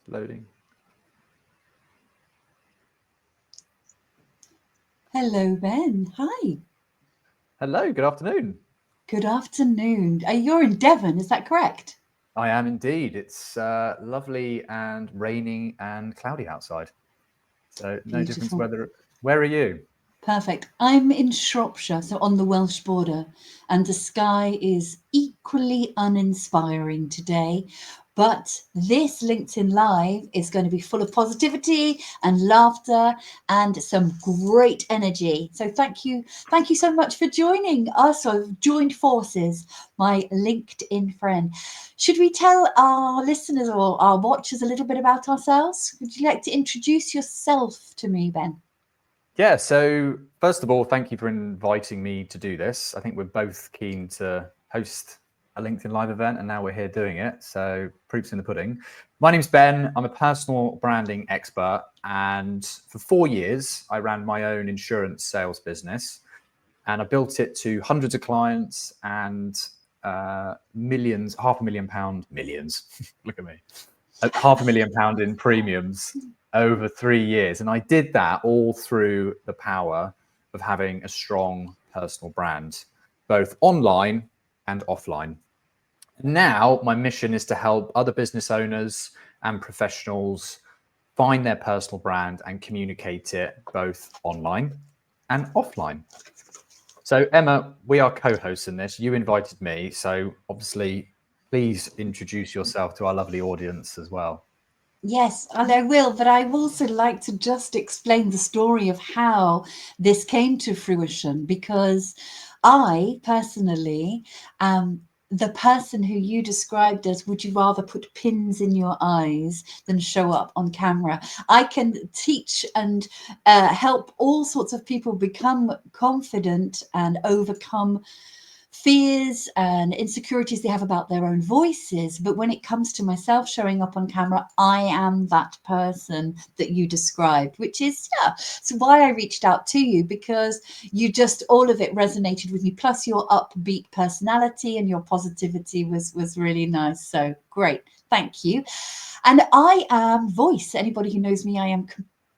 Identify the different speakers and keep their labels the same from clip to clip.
Speaker 1: Loading.
Speaker 2: Hello, Ben. Hi.
Speaker 1: Hello, good afternoon.
Speaker 2: Good afternoon. You're in Devon, is that correct?
Speaker 1: I am indeed. It's lovely and raining and cloudy outside. So no difference
Speaker 2: Beautiful.
Speaker 1: whether. Where are you?
Speaker 2: Perfect. I'm in Shropshire, so on the Welsh border, and the sky is equally uninspiring today. But this LinkedIn Live is going to be full of positivity and laughter and some great energy. So thank you. Thank you so much for joining us. I've joined forces, my LinkedIn friend. Should we tell our listeners or our watchers a little bit about ourselves? Would you like to introduce yourself to me, Ben?
Speaker 1: Yeah, so first of all, thank you for inviting me to do this. I think we're both keen to host a LinkedIn Live event, and now we're here doing it. So proof's in the pudding. My name's Ben. I'm a personal branding expert. And for 4 years, I ran my own insurance sales business. And I built it to hundreds of clients and millions, £500,000, millions, look at me, £500,000 in premiums over 3 years. And I did that all through the power of having a strong personal brand, both online and offline. Now, my mission is to help other business owners and professionals find their personal brand and communicate it both online and offline. So, Emma, we are co-hosts in this. You invited me. So, obviously, please introduce yourself to our lovely audience as well.
Speaker 2: Yes, and I will, but I also like to just explain the story of how this came to fruition because I personally am the person who you described as would you rather put pins in your eyes than show up on camera. I can teach and help all sorts of people become confident and overcome fears and insecurities they have about their own voices. But when it comes to myself showing up on camera, I am that person that you described, which is, yeah, so why I reached out to you, because you just, all of it resonated with me. Plus your upbeat personality and your positivity was really nice. So great. Thank you. And I am voice. Anybody who knows me, I am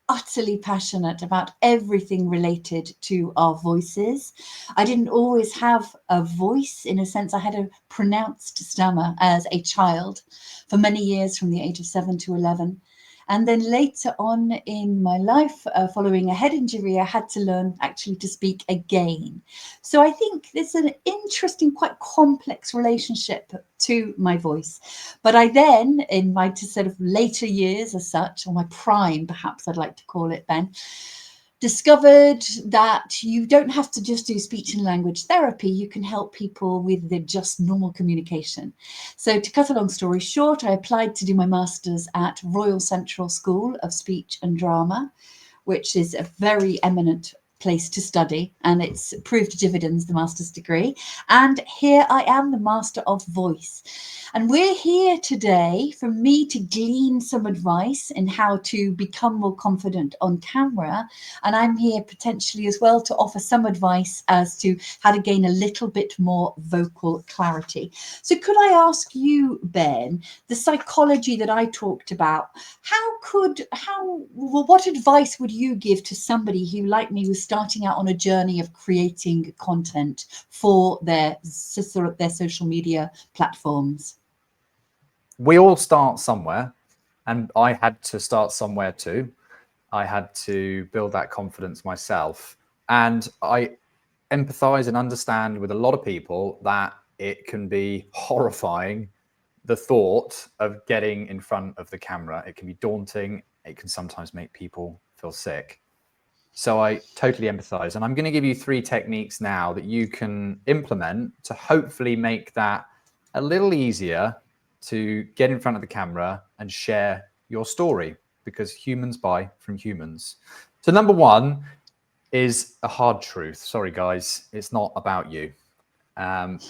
Speaker 2: utterly passionate about everything related to our voices. I didn't always have a voice in a sense. I had a pronounced stammer as a child for many years from the age of 7 to 11. And then later on in my life, following a head injury, I had to learn actually to speak again. So I think there's an interesting, quite complex relationship to my voice. But I then, in my sort of later years as such, or my prime, perhaps I'd like to call it, Ben, discovered that you don't have to just do speech and language therapy. You can help people with their just normal communication. So to cut a long story short, I applied to do my master's at Royal Central School of Speech and Drama, which is a very eminent place to study, and it's proved dividends, the master's degree. And here I am, the master of voice. And we're here today for me to glean some advice in how to become more confident on camera. And I'm here potentially as well to offer some advice as to how to gain a little bit more vocal clarity. So could I ask you, Ben, the psychology that I talked about, what advice would you give to somebody who, like me, was starting out on a journey of creating content for their social media platforms?
Speaker 1: We all start somewhere, and I had to start somewhere too. I had to build that confidence myself. And I empathize and understand with a lot of people that it can be horrifying, the thought of getting in front of the camera. It can be daunting. It can sometimes make people feel sick. So I totally empathize. And I'm going to give you 3 techniques now that you can implement to hopefully make that a little easier to get in front of the camera and share your story, because humans buy from humans. So number 1 is a hard truth. Sorry, guys, it's not about you. What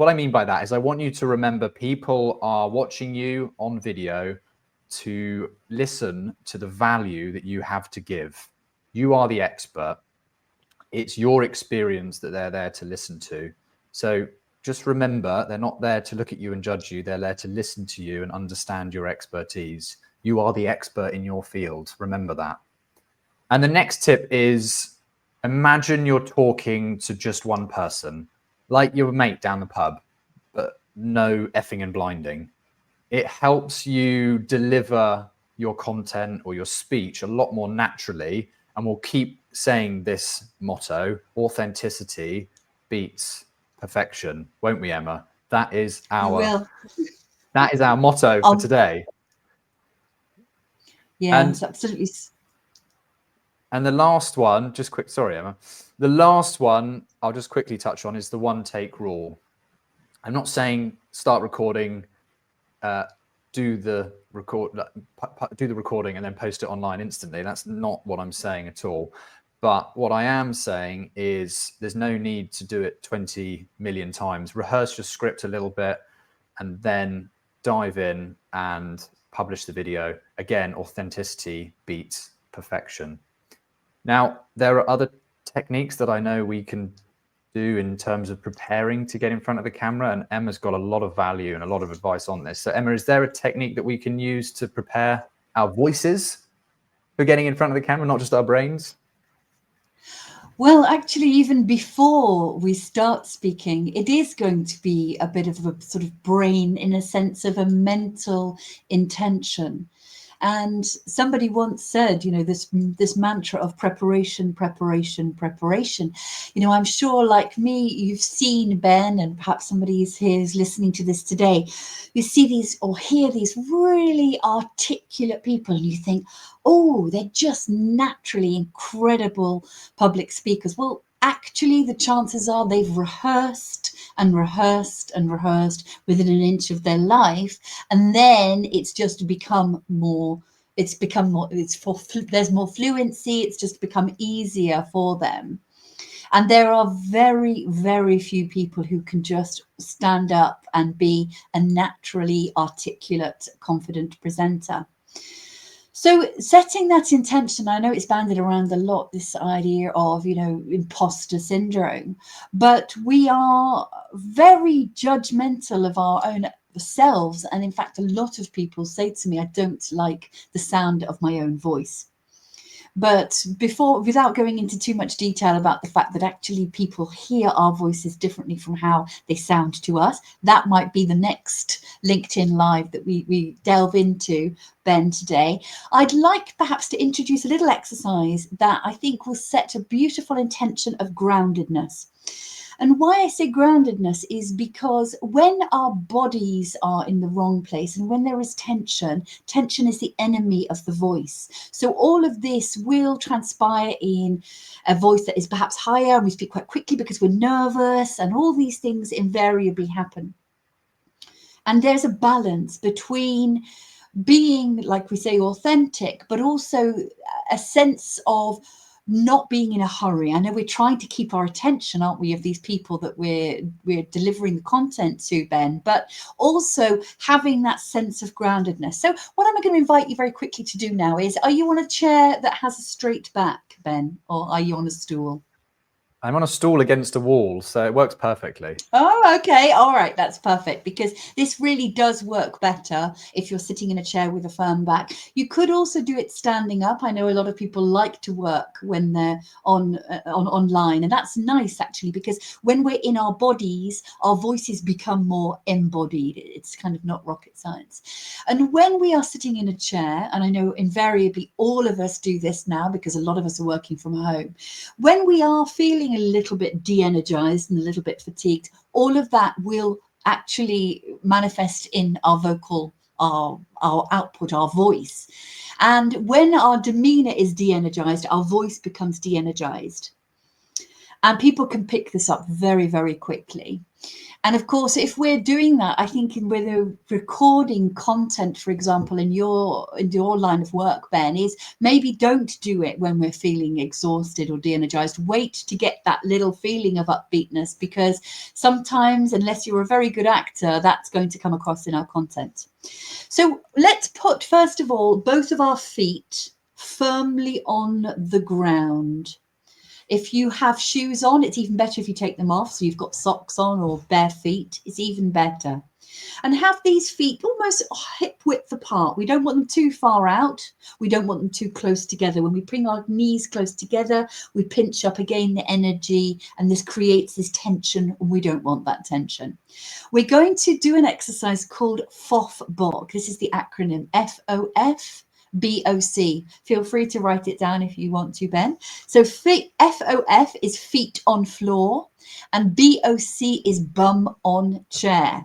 Speaker 1: I mean by that is I want you to remember people are watching you on video to listen to the value that you have to give. You are the expert. It's your experience that they're there to listen to. So just remember, they're not there to look at you and judge you. They're there to listen to you and understand your expertise. You are the expert in your field. Remember that. And the next tip is, imagine you're talking to just one person, like your mate down the pub, but no effing and blinding. It helps you deliver your content or your speech a lot more naturally. And we'll keep saying this motto: authenticity beats perfection, won't we, Emma? That is
Speaker 2: We will.
Speaker 1: our motto for today.
Speaker 2: Yeah, it's absolutely.
Speaker 1: And the last one, just quick, sorry, Emma. The last one I'll just quickly touch on is the one take rule. I'm not saying start recording, do the recording and then post it online instantly. That's not what I'm saying at all. But what I am saying is there's no need to do it 20 million times. Rehearse your script a little bit and then dive in and publish the video. Again, authenticity beats perfection. Now, there are other techniques that I know we can do in terms of preparing to get in front of the camera, and Emma's got a lot of value and a lot of advice on this. So Emma, is there a technique that we can use to prepare our voices for getting in front of the camera, not just our brains?
Speaker 2: Well, actually, even before we start speaking, it is going to be a bit of a sort of brain, in a sense of a mental intention. And somebody once said, you know, this mantra of preparation, preparation, preparation. You know, I'm sure, like me, you've seen, Ben, and perhaps somebody is here who's listening to this today. You see these or hear these really articulate people, and you think, oh, they're just naturally incredible public speakers. Well, actually, the chances are they've rehearsed and rehearsed and rehearsed within an inch of their life, and then it's just become more. There's more fluency. It's just become easier for them. And there are very, very few people who can just stand up and be a naturally articulate, confident presenter. So setting that intention, I know it's banded around a lot, this idea of, you know, imposter syndrome, but we are very judgmental of our own selves. And in fact, a lot of people say to me, I don't like the sound of my own voice. But without going into too much detail about the fact that actually people hear our voices differently from how they sound to us, that might be the next LinkedIn Live that we delve into, Ben, today. I'd like perhaps to introduce a little exercise that I think will set a beautiful intention of groundedness. And why I say groundedness is because when our bodies are in the wrong place and when there is tension, tension is the enemy of the voice. So all of this will transpire in a voice that is perhaps higher, and we speak quite quickly because we're nervous, and all these things invariably happen. And there's a balance between being, like we say, authentic, but also a sense of not being in a hurry. I know we're trying to keep our attention, aren't we, of these people that we're delivering the content to, Ben, but also having that sense of groundedness. So what I'm going to invite you very quickly to do now is, are you on a chair that has a straight back, Ben, or are you on a stool?
Speaker 1: I'm on a stool against a wall, so it works perfectly.
Speaker 2: Oh, okay. All right. That's perfect, because this really does work better if you're sitting in a chair with a firm back. You could also do it standing up. I know a lot of people like to work when they're online, and that's nice actually, because when we're in our bodies, our voices become more embodied. It's kind of not rocket science. And when we are sitting in a chair, and I know invariably all of us do this now because a lot of us are working from home, when we are feeling a little bit de-energized and a little bit fatigued, all of that will actually manifest in our vocal, our output, our voice. And when our demeanor is de-energized, our voice becomes de-energized. And people can pick this up very, very quickly. And of course, if we're doing that, I think with recording content, for example, in your line of work, Ben, is maybe don't do it when we're feeling exhausted or de-energized. Wait to get that little feeling of upbeatness, because sometimes, unless you're a very good actor, that's going to come across in our content. So let's put, first of all, both of our feet firmly on the ground. If you have shoes on, it's even better if you take them off. So you've got socks on or bare feet, it's even better. And have these feet almost hip width apart. We don't want them too far out. We don't want them too close together. When we bring our knees close together, we pinch up again the energy, and this creates this tension, and we don't want that tension. We're going to do an exercise called FOF-BOC. This is the acronym FOF-BOC. Feel free to write it down if you want to, Ben. So FOF is feet on floor, and BOC is bum on chair.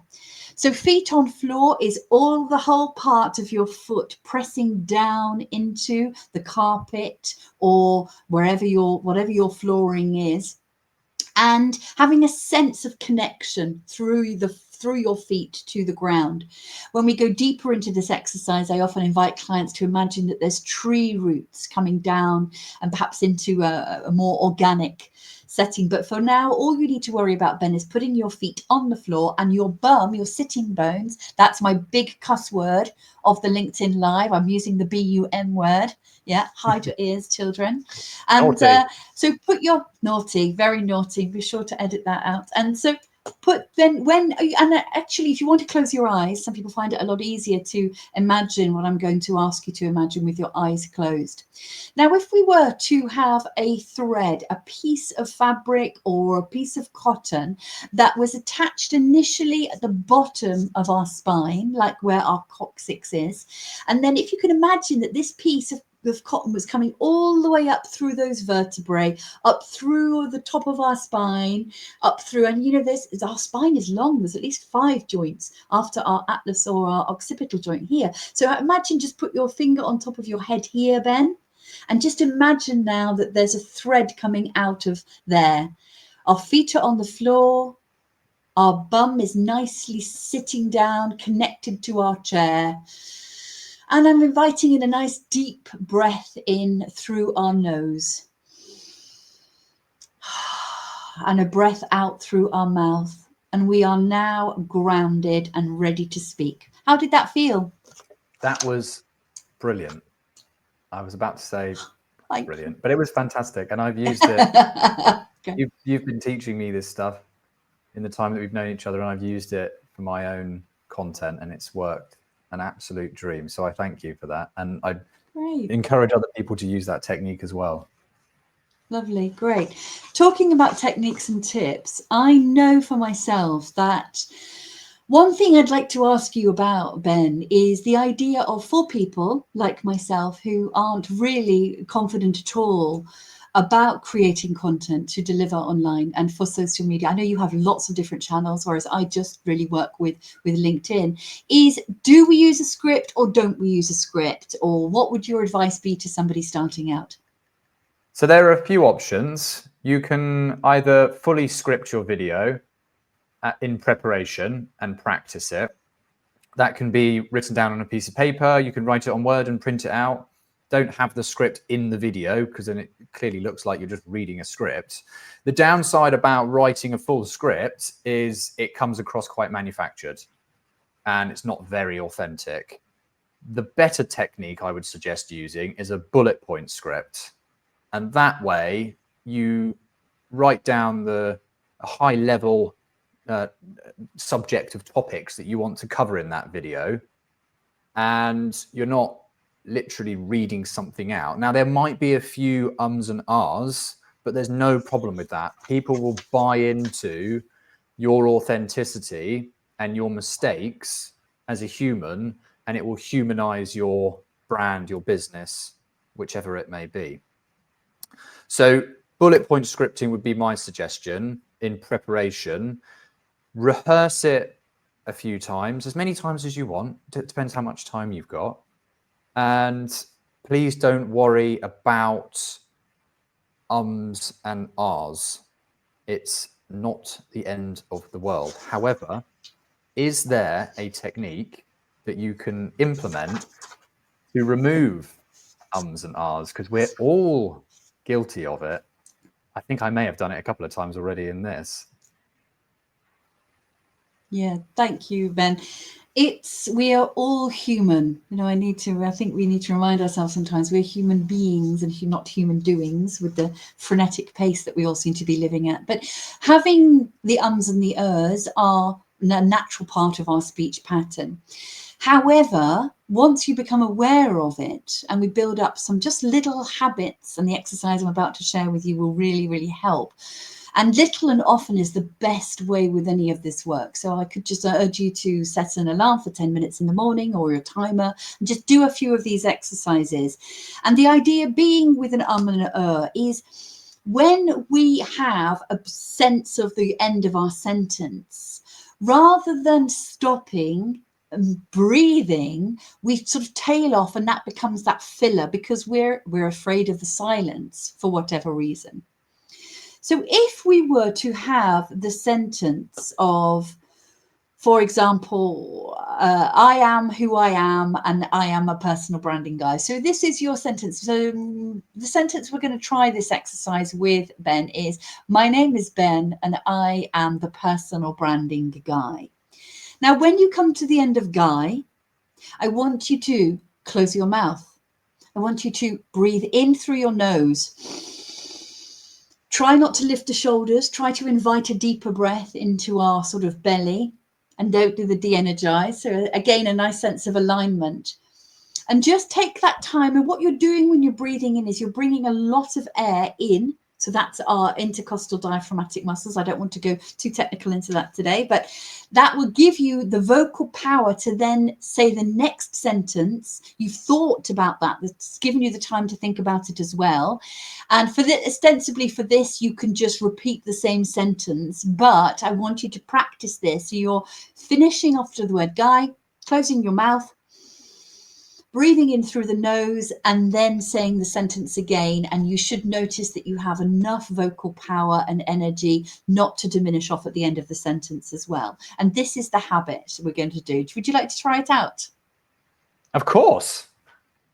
Speaker 2: So feet on floor is all the whole part of your foot pressing down into the carpet or whatever your flooring is, and having a sense of connection through your feet to the ground. When we go deeper into this exercise, I often invite clients to imagine that there's tree roots coming down and perhaps into a more organic setting. But for now, all you need to worry about, Ben, is putting your feet on the floor, and your bum, your sitting bones. That's my big cuss word of the LinkedIn Live. I'm using the BUM word. Yeah, hide your ears, children. And so put your naughty, very naughty. Be sure to edit that out. And so actually, if you want to close your eyes, some people find it a lot easier to imagine what I'm going to ask you to imagine with your eyes closed. Now, if we were to have a thread, a piece of fabric or a piece of cotton that was attached initially at the bottom of our spine, like where our coccyx is, and then if you can imagine that this piece of cotton was coming all the way up through those vertebrae, up through the top of our spine, up through, and our spine is long. There's at least 5 joints after our atlas or our occipital joint here. So imagine, just put your finger on top of your head here, Ben, and just imagine now that there's a thread coming out of there. Our feet are on the floor. Our bum is nicely sitting down, connected to our chair. And I'm inviting in a nice deep breath in through our nose. And a breath out through our mouth. And we are now grounded and ready to speak. How did that feel?
Speaker 1: That was brilliant. I was about to say brilliant, but it was fantastic. And I've used it. Okay. You've been teaching me this stuff in the time that we've known each other, and I've used it for my own content, and it's worked an absolute dream. So I thank you for that. And I encourage other people to use that technique as well.
Speaker 2: Lovely, great. Talking about techniques and tips, I know for myself that one thing I'd like to ask you about, Ben, is the idea of, for people like myself who aren't really confident at all about creating content to deliver online and for social media. I know you have lots of different channels, whereas I just really work with LinkedIn. Do we use a script or don't we use a script? Or what would your advice be to somebody starting out?
Speaker 1: So there are a few options. You can either fully script your video in preparation and practice it. That can be written down on a piece of paper. You can write it on Word and print it out. Don't have the script in the video, because then it clearly looks like you're just reading a script. The downside about writing a full script is it comes across quite manufactured and it's not very authentic. The better technique I would suggest using is a bullet point script. And that way you write down a high level subject of topics that you want to cover in that video, and you're not literally reading something out. Now, there might be a few ums and ahs, but there's no problem with that. People will buy into your authenticity and your mistakes as a human, and it will humanize your brand, your business, whichever it may be. So bullet point scripting would be my suggestion in preparation. Rehearse it a few times, as many times as you want. It depends how much time you've got. And please don't worry about ums and ahs. It's not the end of the world. However, is there a technique that you can implement to remove ums and ahs? Because we're all guilty of it. I think I may have done it a couple of times already in this.
Speaker 2: Yeah, thank you, Ben. We are all human. I think we need to remind ourselves sometimes we're human beings and not human doings with the frenetic pace that we all seem to be living at. But having the ums and the ers are a natural part of our speech pattern. However, once you become aware of it and we build up some just little habits, and the exercise I'm about to share with you will really, really help. And little and often is the best way with any of this work. So I could just urge you to set an alarm for 10 minutes in the morning or your timer and just do a few of these exercises. And the idea being with an and an is when we have a sense of the end of our sentence, rather than stopping and breathing, we sort of tail off, and that becomes that filler because we're afraid of the silence for whatever reason. So if we were to have the sentence of, for example, I am who I am and I am a personal branding guy. So this is your sentence. So the sentence we're going to try this exercise with, Ben, is my name is Ben and I am the personal branding guy. Now, when you come to the end of guy, I want you to close your mouth. I want you to breathe in through your nose. Try not to lift the shoulders. Try to invite a deeper breath into our sort of belly, and don't do the de-energize. So again, a nice sense of alignment. And just take that time. And what you're doing when you're breathing in is you're bringing a lot of air in. So that's our intercostal diaphragmatic muscles. I don't want to go too technical into that today, but that will give you the vocal power to then say the next sentence. You've thought about that. It's given you the time to think about it as well. And ostensibly for this, you can just repeat the same sentence, but I want you to practice this. So you're finishing after the word guy, closing your mouth, breathing in through the nose, and then saying the sentence again. And you should notice that you have enough vocal power and energy not to diminish off at the end of the sentence as well. And this is the habit we're going to do. Would you like to try it out?
Speaker 1: Of course.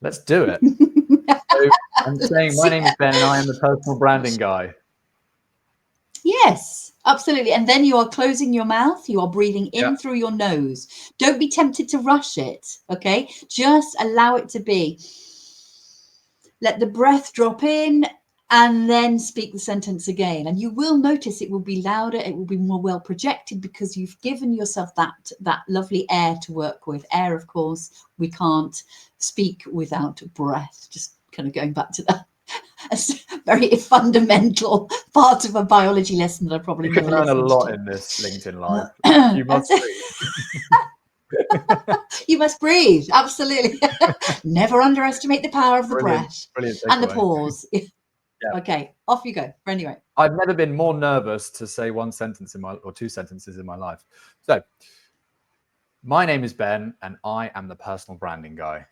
Speaker 1: Let's do it. So I'm saying my name is Ben and I am the personal branding guy.
Speaker 2: Yes, absolutely. And then you are closing your mouth. You are breathing in through your nose. Don't be tempted to rush it. Okay. Just allow it to be. Let the breath drop in and then speak the sentence again. And you will notice it will be louder. It will be more well projected because you've given yourself that lovely air to work with. Air, of course, we can't speak without breath. Just kind of going back to that. A very fundamental part of a biology lesson that I probably
Speaker 1: you can
Speaker 2: never
Speaker 1: learn a lot
Speaker 2: to.
Speaker 1: in this LinkedIn Live. You must breathe.
Speaker 2: You must breathe. Absolutely. Never underestimate the power of the breath and the pause. Okay, off you go. Anyway,
Speaker 1: I've never been more nervous to say one sentence or two sentences in my life. So, my name is Ben and I am the personal branding guy.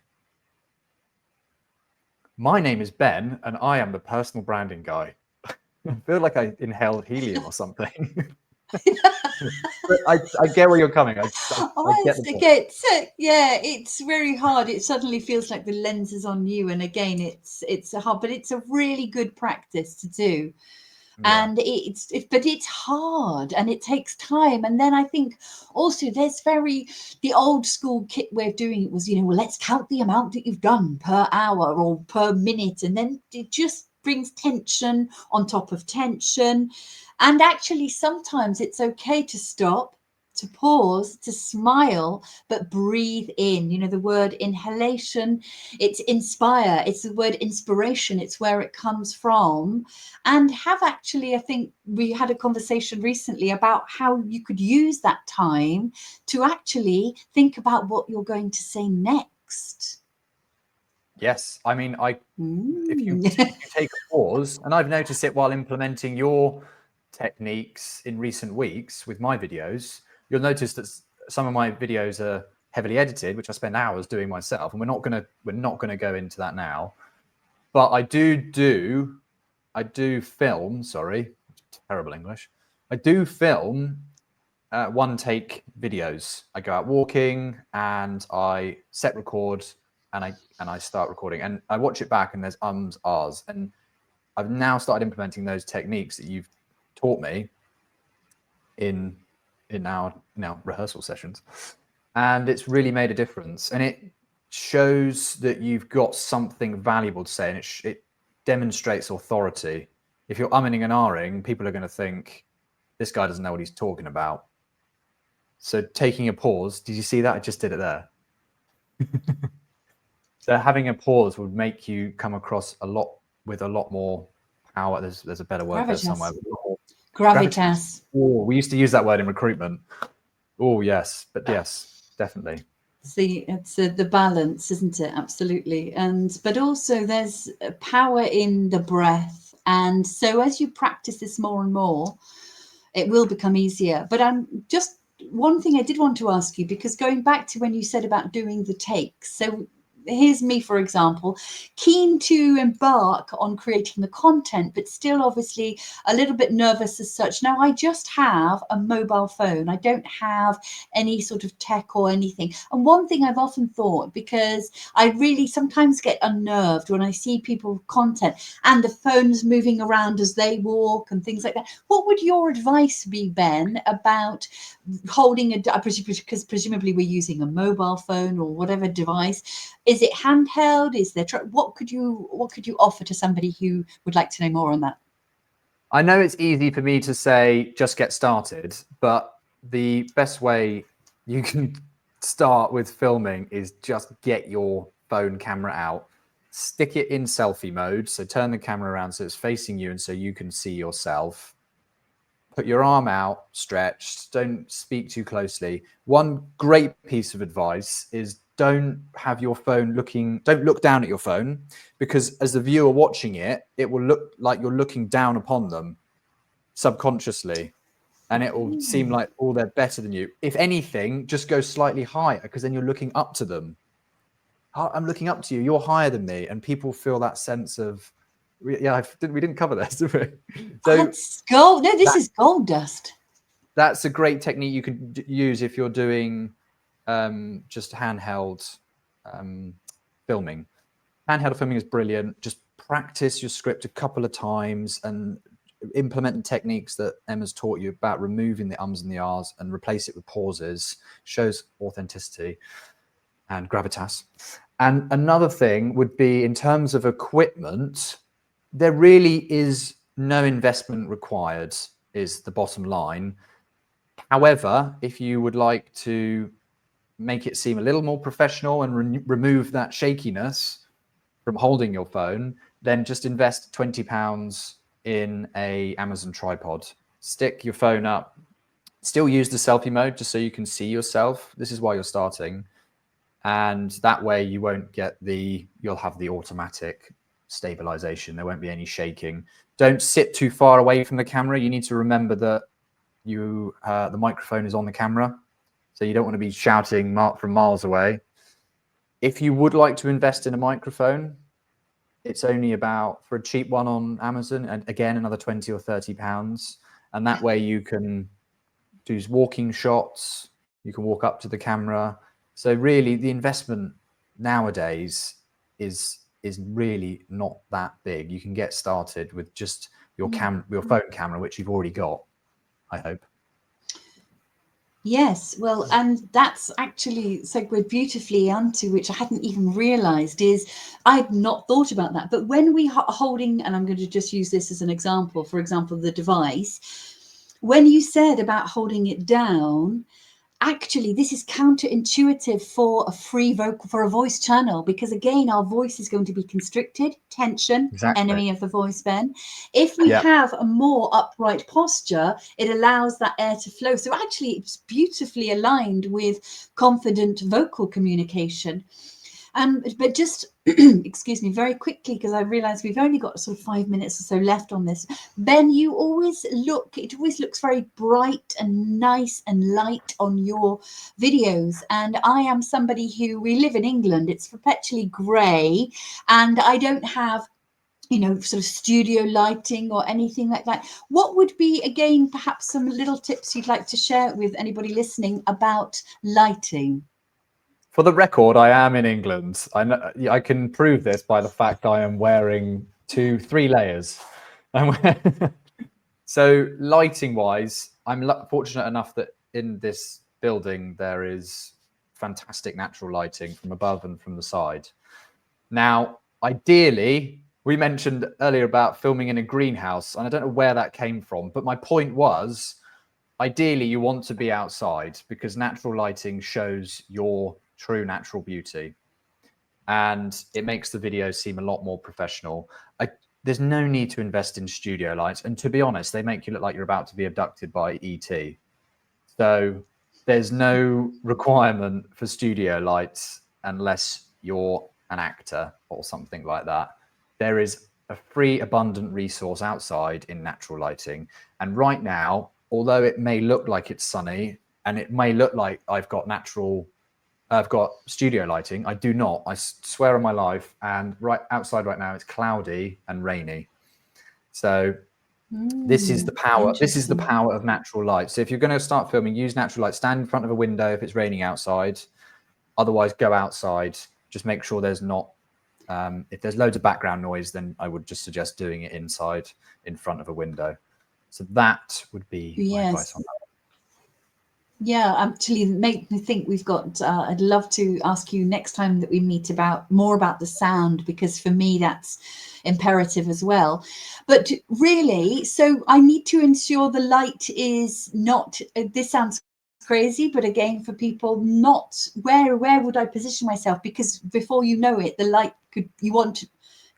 Speaker 1: My name is Ben and I am the personal branding guy. I feel like I inhaled helium or something. But I get where you're coming. I get the point.
Speaker 2: Yeah, it's very hard. It suddenly feels like the lens is on you, and again, it's hard, but it's a really good practice to do. Yeah. And but it's hard and it takes time. And then I think also there's the old school kit way of doing it was, well, let's count the amount that you've done per hour or per minute, and then it just brings tension on top of tension. And actually, sometimes it's okay to stop, to pause, to smile, but breathe in. The word inhalation, it's inspire, it's the word inspiration, it's where it comes from. And I think we had a conversation recently about how you could use that time to actually think about what you're going to say next.
Speaker 1: Yes, I mean, if you take a pause, and I've noticed it while implementing your techniques in recent weeks with my videos, you'll notice that some of my videos are heavily edited, which I spend hours doing myself, and we're not gonna go into that now. But I do film. Sorry, terrible English. I do film one take videos. I go out walking and I set record and I start recording and I watch it back and there's ums, ahs, and I've now started implementing those techniques that you've taught me in our rehearsal sessions. and it's really made a difference. And it shows that you've got something valuable to say, and it demonstrates authority. If you're umming and ahhing, people are going to think this guy doesn't know what he's talking about. So taking a pause, did you see that? I just did it there. So having a pause would make you come across with a lot more power. There's a better word there somewhere.
Speaker 2: Gravitas.
Speaker 1: Oh, we used to use that word in recruitment. Oh, yes. But yes, definitely.
Speaker 2: See, it's the balance, isn't it? Absolutely. But also there's power in the breath. And so as you practice this more and more, it will become easier. But just one thing I did want to ask you, because going back to when you said about doing the takes. So here's me, for example, keen to embark on creating the content, but still obviously a little bit nervous as such. Now, I just have a mobile phone. I don't have any sort of tech or anything. And one thing I've often thought, because I really sometimes get unnerved when I see people content and the phone's moving around as they walk and things like that. What would your advice be, Ben, about holding because presumably we're using a mobile phone or whatever device? Is it handheld? Is there what could you offer to somebody who would like to know more on that?
Speaker 1: I know it's easy for me to say just get started, but the best way you can start with filming is just get your phone camera out, stick it in selfie mode, so turn the camera around so it's facing you and so you can see yourself. Put your arm out, stretched, don't speak too closely. One great piece of advice is don't look down at your phone, because as the viewer watching it, it will look like you're looking down upon them subconsciously, and it will seem like, oh, they're better than you. If anything, just go slightly higher, because then you're looking up to them. I'm looking up to you, you're higher than me, and people feel that sense of, yeah, we didn't cover this, did we? So
Speaker 2: that's gold. No, this is gold dust.
Speaker 1: That's a great technique you can use if you're doing just handheld filming. Handheld filming is brilliant. Just practice your script a couple of times and implement the techniques that Emma's taught you about removing the ums and the ahs and replace it with pauses. Shows authenticity and gravitas. And another thing would be, in terms of equipment, there really is no investment required, is the bottom line. However, if you would like to make it seem a little more professional and remove that shakiness from holding your phone, then just invest £20 in a Amazon tripod. Stick your phone up, still use the selfie mode just so you can see yourself. This is why you're starting. And that way you won't get you'll have the automatic stabilization. There won't be any shaking. Don't sit too far away from the camera. You need to remember that the microphone is on the camera, so you don't want to be shouting from miles away. If you would like to invest in a microphone, it's only about, for a cheap one on Amazon, and again another £20 or £30, and that way you can do walking shots, you can walk up to the camera. So really the investment nowadays is really not that big. You can get started with just your phone camera, which you've already got, I hope.
Speaker 2: Yes, well, and that's actually segued beautifully onto, which I hadn't even realized, is I'd not thought about that. But when we are holding, and I'm going to just use this as an example, for example, the device, when you said about holding it down, actually this is counterintuitive for a voice channel, because again our voice is going to be constricted, tension,
Speaker 1: exactly.
Speaker 2: Enemy of the voice, Ben. If we have a more upright posture, it allows that air to flow. So actually it's beautifully aligned with confident vocal communication. But just excuse me, very quickly, because I realize we've only got sort of 5 minutes or so left on this. Ben, it always looks very bright and nice and light on your videos. And I am somebody we live in England, it's perpetually grey, and I don't have sort of studio lighting or anything like that. What would be, again, perhaps some little tips you'd like to share with anybody listening about lighting?
Speaker 1: For the record, I am in England. I can prove this by the fact I am wearing 3 layers. So lighting wise, I'm fortunate enough that in this building there is fantastic natural lighting from above and from the side. Now, ideally, we mentioned earlier about filming in a greenhouse, and I don't know where that came from, but my point was, ideally, you want to be outside because natural lighting shows your true natural beauty, and it makes the video seem a lot more professional. There's no need to invest in studio lights, and to be honest, they make you look like you're about to be abducted by ET. So there's no requirement for studio lights unless you're an actor or something like that. There is a free, abundant resource outside in natural lighting. And right now, although it may look like it's sunny and it may look like I've got studio lighting, I do not. I swear on my life. And right outside right now, it's cloudy and rainy. So this is the power. This is the power of natural light. So if you're going to start filming, use natural light. Stand in front of a window if it's raining outside. Otherwise, go outside. Just make sure there's not. If there's loads of background noise, then I would just suggest doing it inside, in front of a window. So that would be my advice on that.
Speaker 2: Yeah, actually, make me think we've got. I'd love to ask you next time that we meet about more about the sound, because for me that's imperative as well. But really, so I need to ensure the light is not. This sounds crazy, but again, for people, not where would I position myself? Because before you know it, the light could. You want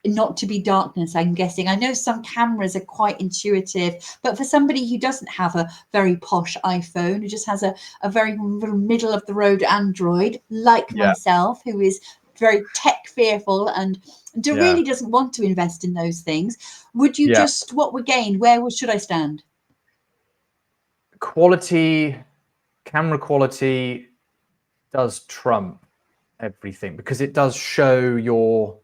Speaker 2: not to be darkness, I'm guessing. I know some cameras are quite intuitive, but for somebody who doesn't have a very posh iPhone, who just has a very middle of the road Android, like myself, who is very tech fearful and really doesn't want to invest in those things, would you just, where should I stand?
Speaker 1: Camera quality does trump everything because it does show your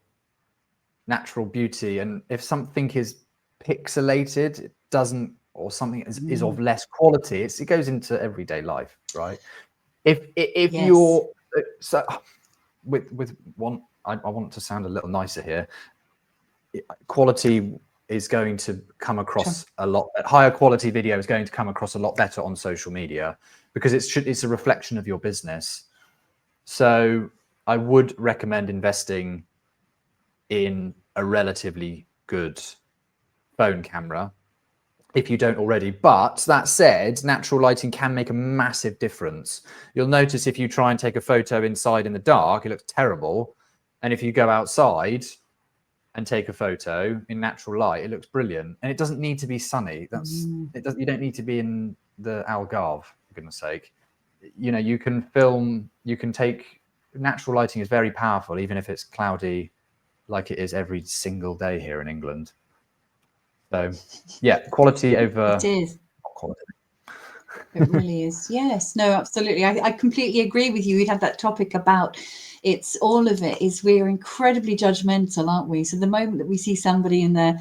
Speaker 1: natural beauty. And if something is pixelated, it doesn't, or something is of less quality, it goes into everyday life, right? If you're so with one, I want to sound a little nicer here. Quality is going to come across a lot. Higher quality video is going to come across a lot better on social media because it's a reflection of your business. So I would recommend investing in a relatively good phone camera if you don't already. But that said, natural lighting can make a massive difference. You'll notice if you try and take a photo inside in the dark, it looks terrible. And if you go outside and take a photo in natural light, it looks brilliant. And it doesn't need to be sunny. You don't need to be in the Algarve, for goodness sake. You know, you can take natural lighting is very powerful, even if it's cloudy like it is every single day here in England. So yeah, quality over quality.
Speaker 2: It really is. Yes, no, absolutely. I completely agree with you. We'd had that topic about all of it is we're incredibly judgmental, aren't we? So the moment that we see somebody in their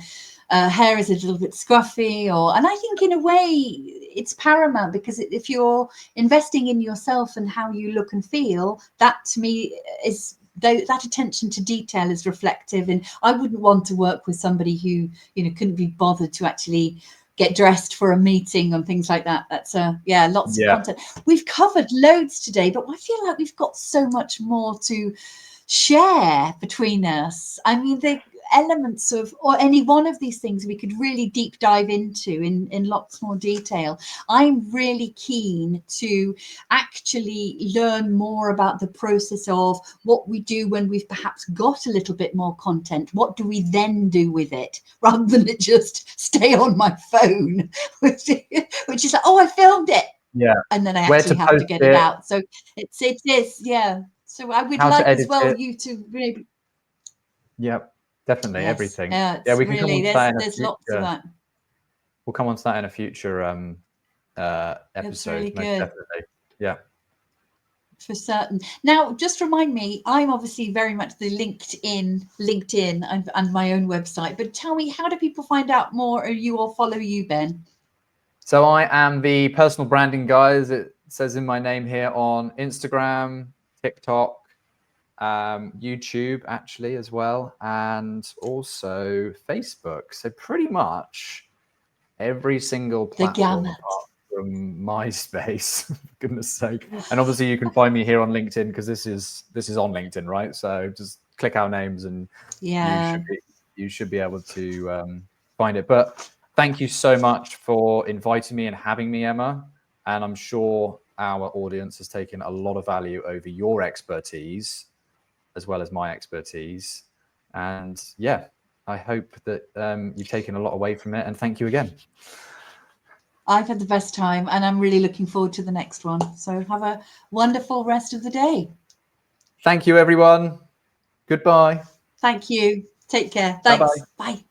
Speaker 2: hair is a little bit scruffy, and I think in a way it's paramount, because if you're investing in yourself and how you look and feel, that to me is that attention to detail is reflective. And I wouldn't want to work with somebody who, couldn't be bothered to actually get dressed for a meeting and things like that. That's lots of content. We've covered loads today, but I feel like we've got so much more to share between us. I mean, the elements of, or any one of these things we could really deep dive into in lots more detail. I'm really keen to actually learn more about the process of what we do when we've perhaps got a little bit more content. What do we then do with it, rather than it just stay on my phone, which is like, oh, I filmed it, and then I actually have to get it out. So it is. So I would like as well you to maybe.
Speaker 1: Yep, definitely. Everything.
Speaker 2: Yeah,
Speaker 1: we can
Speaker 2: really,
Speaker 1: come on to that
Speaker 2: there's lots of that.
Speaker 1: We'll come on to that in a future episode.
Speaker 2: That's really
Speaker 1: most
Speaker 2: good.
Speaker 1: Definitely. Yeah.
Speaker 2: For certain. Now, just remind me, I'm obviously very much the LinkedIn and my own website, but tell me, how do people find out more or follow you, Ben?
Speaker 1: So I am the personal branding guy, as it says in my name here, on Instagram, TikTok, YouTube actually as well, and also Facebook. So pretty much every single platform apart from MySpace, for goodness sake. And obviously you can find me here on LinkedIn, because this is on LinkedIn, right? So just click our names and you should be able to find it. But thank you so much for inviting me and having me, Emma. And I'm sure our audience has taken a lot of value over your expertise as well as my expertise. And yeah, I hope that you've taken a lot away from it. And thank you again.
Speaker 2: I've had the best time, and I'm really looking forward to the next one. So have a wonderful rest of the day.
Speaker 1: Thank you, everyone. Goodbye.
Speaker 2: Thank you. Take care. Thanks.
Speaker 1: Bye-bye.
Speaker 2: Bye.